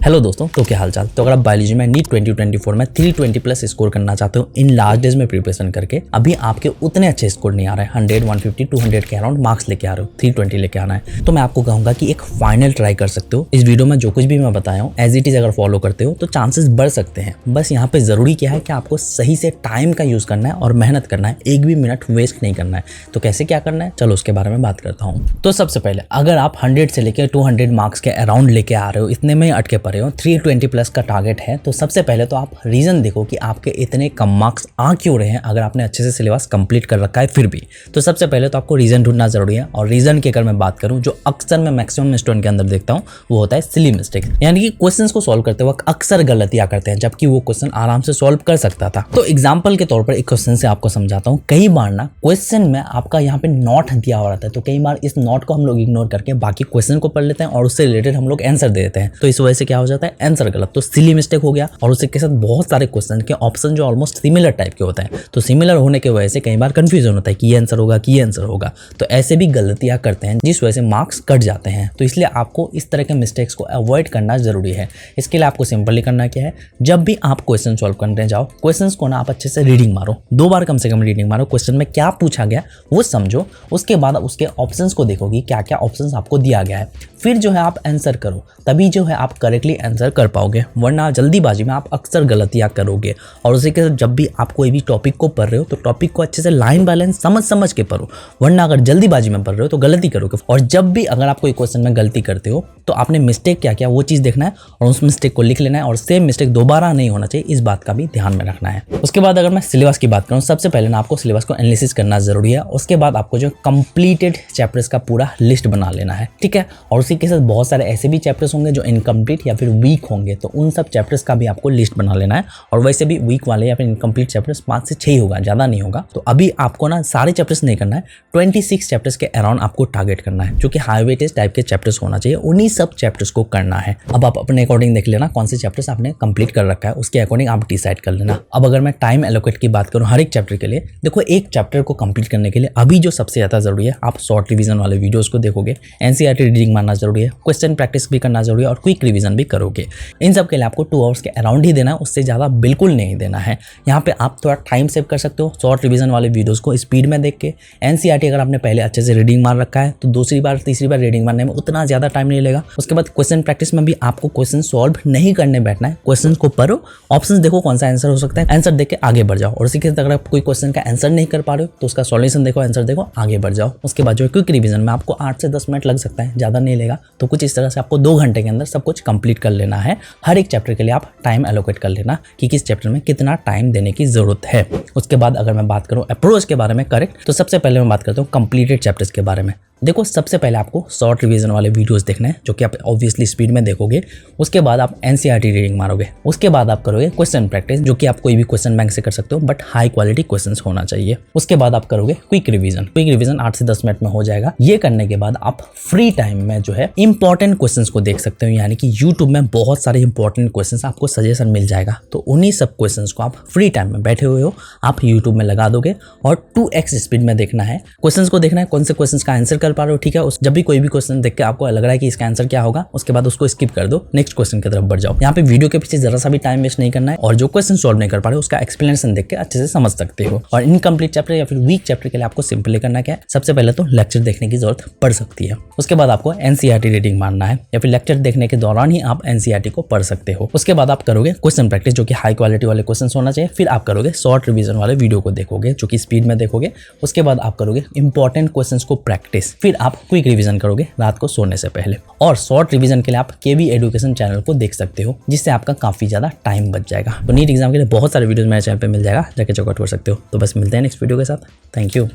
Hello दोस्तों, तो क्या हालचाल। तो अगर आप बायोलॉजी में नीट 2024 में 320 प्लस स्कोर करना चाहते हो इन लास्ट डेज में प्रिपरेशन करके, अभी आपके उतने अच्छे स्कोर नहीं आ रहे हैं, 100, 150, 200 के अराउंड मार्क्स लेके आ रहे हो, 320 लेके आना है, तो मैं आपको कहूंगा कि एक फाइनल ट्राई कर सकते हो। इस वीडियो में जो कुछ भी मैं बताया हूँ एज इट इज अगर फॉलो करते हो तो चांसेस बढ़ सकते हैं। बस यहाँ पे जरूरी क्या है कि आपको सही से टाइम का यूज करना है और मेहनत करना है, एक भी मिनट वेस्ट नहीं करना है। तो कैसे क्या करना है, चलो उसके बारे में बात करता हूँ। तो सबसे पहले अगर आप 100 से लेकर 200 मार्क्स के अराउंड लेके आ रहे हो, इतने में अटके पड़े हो, 320 प्लस का टारगेट है, तो सबसे पहले तो आप रीजन देखो कि आपके इतने कम मार्क्स आ क्यों रहे हैं। अगर आपने अच्छे से सिलेबस कंप्लीट कर रखा है फिर भी, तो सबसे पहले तो आपको रीजन ढूंढना जरूरी है। और रीजन की अगर मैं बात करूं, जो अक्सर मैं मैक्सिमम स्टूडेंट के अंदर देखता हूं वो होता है सिली मिस्टेक, यानी कि क्वेश्चंस को सॉल्व करते वक्त अक्सर गलतियां करते हैं जबकि वो क्वेश्चन आराम से सॉल्व कर सकता था। तो एग्जाम्पल के तौर पर एक क्वेश्चन से आपको समझाता हूं। कई बार ना क्वेश्चन में आपका यहाँ पे नॉट दिया हुआ रहता है, तो कई बार इस नॉट को हम लोग इग्नोर करके बाकी क्वेश्चन को पढ़ लेते हैं और उससे रिलेटेड हम लोग आंसर दे देते हैं। तो इस वजह से क्या हो जाता है, आंसर गलत, तो सिली मिस्टेक हो गया। और उसके साथ बहुत सारे क्वेश्चन के ऑप्शन जो ऑलमोस्ट सिमिलर टाइप के होते हैं, तो सिमिलर होने की वजह से कई बार कंफ्यूजन होता है कि ये आंसर होगा कि ये आंसर होगा। तो ऐसे भी गलतियां करते हैं जिस वजह से मार्क्स कट जाते हैं। तो इसलिए आपको इस तरह के मिस्टेक्स को अवॉइड करना जरूरी है। इसके लिए आपको सिंपली करना क्या है, जब भी आप क्वेश्चन सॉल्व करने जाओ, क्वेश्चंस को ना आप अच्छे से रीडिंग मारो, 2 बार कम से कम रीडिंग मारो, क्वेश्चन में क्या पूछा गया वो समझो। उसके बाद उसके ऑप्शंस को देखो कि क्या क्या ऑप्शंस आपको दिया गया है, फिर जो है आप आंसर करो, तभी जो है आप करेक्टली आंसर कर पाओगे। वरना जल्दीबाजी में आप अक्सर गलतियां करोगे। और उसी के साथ जब भी आप कोई भी टॉपिक को पढ़ रहे हो तो टॉपिक को अच्छे से लाइन बाय लाइन समझ के पढ़ो, वरना अगर जल्दीबाजी में पढ़ रहे हो तो गलती करोगे। और जब भी अगर आप कोई क्वेश्चन में गलती करते हो तो आपने मिस्टेक क्या किया वो चीज़ देखना है और उस मिस्टेक को लिख लेना है, और सेम मिस्टेक दोबारा नहीं होना चाहिए, इस बात का भी ध्यान में रखना है। उसके बाद अगर मैं सिलेबस की बात करूँ, सबसे पहले ना आपको सिलेबस को एनालिसिस करना जरूरी है। उसके बाद आपको जो कंप्लीटेड चैप्टर्स का पूरा लिस्ट बना लेना है, ठीक है। और उसी के साथ बहुत सारे ऐसे भी चैप्टर्स होंगे जो इनकम्प्लीट या फिर वीक होंगे, तो उन सब चैप्टर्स का भी आपको लिस्ट बना लेना है। और वैसे भी वीक वाले या फिर इनकम्प्लीट चैप्टर्स 5 से 6 होगा, ज़्यादा नहीं होगा। तो अभी आपको ना सारे चैप्टर्स नहीं करना है, 26 चैप्टर्स के अराउंड आपको टारगेट करना है, जो कि हाई वेटेज टाइप के चैप्टर्स होना चाहिए, उन्हीं सब चैप्टर्स को करना है। अब आप अपने अकॉर्डिंग देख लेना कौन से चैप्टर्स आपने कंप्लीट कर रखा है, उसके अकॉर्डिंग आप डिसाइड कर लेना। अब अगर मैं टाइम एलोकेट की बात करूँ हर एक चैप्टर के लिए, देखो एक चैप्टर को कंप्लीट करने के लिए अभी जो सबसे ज़्यादा जरूरी है, आप शॉर्ट रिवीजन वाले वीडियोस को देखोगे, एनसीईआरटी रीडिंग मारना जरूरी है, क्वेश्चन प्रैक्टिस भी करना जरूरी है और क्विक रिवीजन भी करोगे। इन सब के लिए आपको 2 आवर्स के अराउंड ही देना है, उससे ज़्यादा बिल्कुल नहीं देना है। यहाँ पे आप थोड़ा टाइम सेव कर सकते हो शॉर्ट रिवीजन वाले वीडियोस को स्पीड में देख के। एनसीईआरटी अगर आपने पहले अच्छे से रीडिंग मार रखा है तो दूसरी बार तीसरी बार रीडिंग मारने में उतना ज़्यादा टाइम नहीं लगेगा। उसके बाद क्वेश्चन प्रैक्टिस में भी आपको क्वेश्चन सॉल्व नहीं करने बैठना है, क्वेश्चन को पढ़ो, ऑप्शन देखो कौन सा आंसर हो सकता है, आंसर देख के आगे बढ़ जाओ। और उसी के साथ अगर आप कोई क्वेश्चन का आंसर नहीं कर पा रहे हो तो उसका सॉल्यूशन देखो, आंसर देखो, आगे बढ़ जाओ। उसके बाद जो क्विक रिवीजन में आपको 8 से 10 मिनट लग सकता है, ज़्यादा नहीं लेगा। तो कुछ इस तरह से आपको 2 घंटे के अंदर सब कुछ कंप्लीट कर लेना है। हर एक चैप्टर के लिए आप टाइम एलोकेट कर लेना कि किस चैप्टर में कितना टाइम देने की जरूरत है। उसके बाद अगर मैं बात करूं अप्रोच के बारे में करेक्ट, तो सबसे पहले मैं बात करता हूं कंप्लीटेड चैप्टर्स के बारे में। देखो सबसे पहले आपको शॉर्ट रिवीजन वाले वीडियोस देखने हैं, जो कि आप ऑब्वियसली स्पीड में देखोगे। उसके बाद आप एनसीईआरटी रीडिंग मारोगे। उसके बाद आप करोगे क्वेश्चन प्रैक्टिस, जो कि आप कोई भी क्वेश्चन बैंक से कर सकते हो, बट हाई क्वालिटी क्वेश्चंस होना चाहिए। उसके बाद आप करोगे क्विक रिवीजन। क्विक रिवीजन 8 से 10 मिनट में हो जाएगा। ये करने के बाद आप फ्री टाइम में जो है इंपॉर्टेंट क्वेश्चंस को देख सकते हो, यानी कि यूट्यूब में बहुत सारे इंपॉर्टेंट क्वेश्चंस आपको सजेशन मिल जाएगा। तो उन्हीं सब क्वेश्चंस को आप फ्री टाइम में बैठे हुए हो आप यूट्यूब में लगा दोगे और 2x स्पीड में देखना है। क्वेश्चंस को देखना है कौन से क्वेश्चंस का आंसर कर पा रहे हो, ठीक है। जब भी कोई भी क्वेश्चन देख के आपको लग रहा है कि इसका आंसर क्या होगा, उसके बाद उसको स्किप कर दो, नेक्स्ट क्वेश्चन की तरफ बढ़ जाओ। यहाँ पे वीडियो के पीछे जरा सा भी टाइम वेस्ट नहीं करना है, और जो क्वेश्चन सॉल्व नहीं कर पा रहे हो उसका एक्सप्लेनेशन देख के अच्छे से समझ सकते हो। और इनकम्प्लीट चैप्टर या फिर वीक चैप्टर के लिए आपको सिंपली करना क्या है, सबसे पहले तो लेक्चर देखने की जरूरत पड़ सकती है। उसके बाद आपको एनसीईआरटी रीडिंग मारना है, या फिर लेक्चर देखने के दौरान ही आप एनसीईआरटी को पढ़ सकते हो। उसके बाद आप करोगे क्वेश्चन प्रैक्टिस, जो कि हाई क्वालिटी वाले क्वेश्चन होना चाहिए। फिर आप करोगे शॉर्ट रिवीजन वाले वीडियो को देखोगे, जो कि स्पीड में देखोगे। उसके बाद आप करोगे इंपॉर्टेंट क्वेश्चन को प्रैक्टिस। फिर आप क्विक रिवीजन करोगे रात को सोने से पहले। और शॉर्ट रिवीजन के लिए आप केवी एजुकेशन चैनल को देख सकते हो, जिससे आपका काफी ज्यादा टाइम बच जाएगा। तो नीट एग्जाम के लिए बहुत सारे वीडियोस मेरे चैनल पे मिल जाएगा, जाके चेकआउट कर सकते हो। तो बस मिलते हैं नेक्स्ट वीडियो के साथ। Thank you.